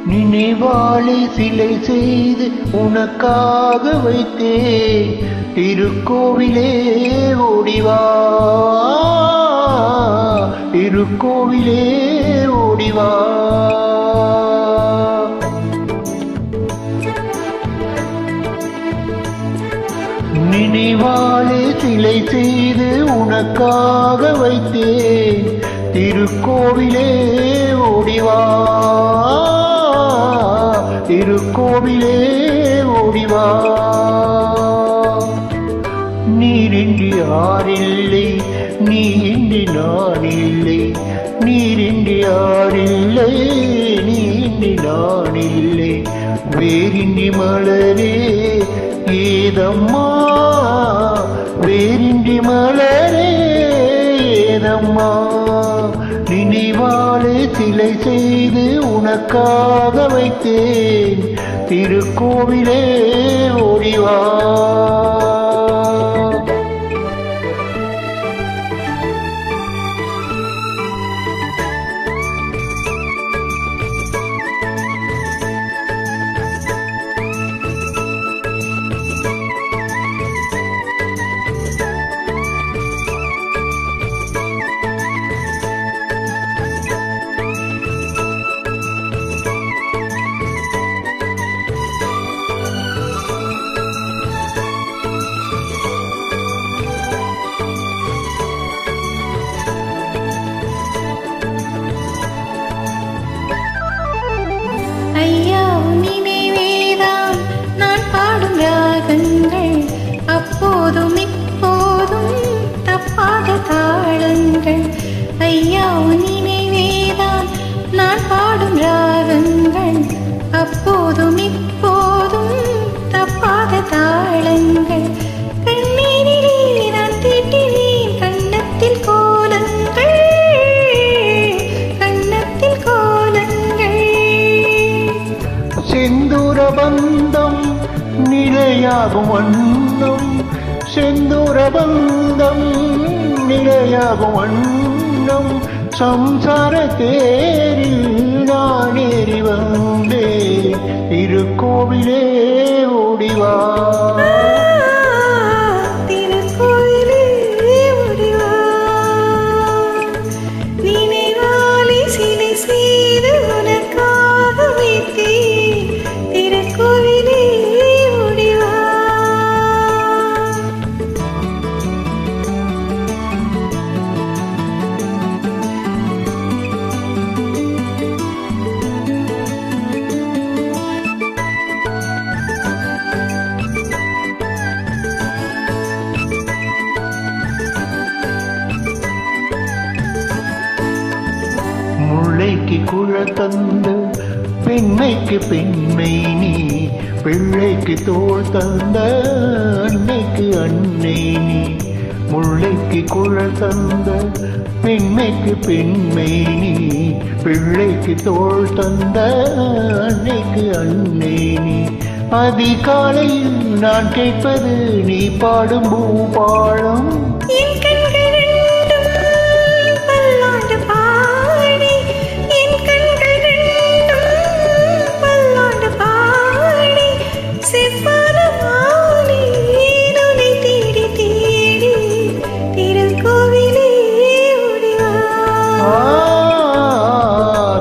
நினைவாளை சிலை செய்து உனக்காக வைத்தேன் திருக்கோவிலே ஓடிவா திருக்கோவிலே ஓடிவா நினைவாளை சிலை செய்து உனக்காக வைத்தேன் திருக்கோவிலே ஓடிவா திருக்கோவிலே ஓடிவா நீரின்றி யாரில்லை நீ இன்றி நான் இல்லை நீரின்றி யாரில்லை நீ இன்றி நான் இல்லை வேரின்றி மலரே ஏதம்மா வேரின்றி மலரே ஏதம்மா நினைவாளே சிலை செய்து உனக்காக வைத்தேன் திருக்கோவிலே ஓடிவா அப்போதும் இப்போதும் தப்பாத தாளங்கள் ஐயா உன் நினைவேதான் நான் பாடும் ராகங்கள் அப்போதும் இப்போதும் தப்பாத தாளங்கள் கண்ணீரிலே நான் தீட்டினேன் கண்ணத்தில் கோலங்கள் கண்ணத்தில் கோலங்கள் செந்தூர பந்தம் நிலையாகும் வண்ணம் செந்தூர பந்தம் நிலையாகும் வண்ணம் சம்சார தேரில் நான் ஏறி வந்தே திருக்கோவிலே ஓடிவா திருக்கோவிலே ஓடிவா நினைவாலே சிலை செய்து உனக்காக வைத்தேன் திருக்கோவிலே முல்லைக்கு குழல் தந்து பெண்மைக்கு பெண்மை நீ பிள்ளைக்கு தோள் தந்த அன்னைக்கு அன்னை நீ முல்லைக்கு குழல் தந்த பெண்மைக்கு பெண்மை நீ பிள்ளைக்கு தோள் தந்த அன்னைக்கு அன்னை நீ அதிகாலையில் நான் கேட்பது நீ பாடும் பூபாளம்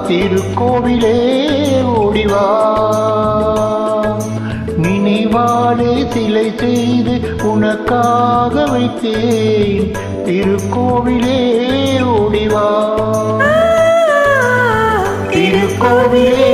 திருக்கோவிலே ஓடிவா நினைவாலே சிலை செய்து உனக்காக வைத்தேன் திருக்கோவிலே ஓடிவா திருக்கோவிலே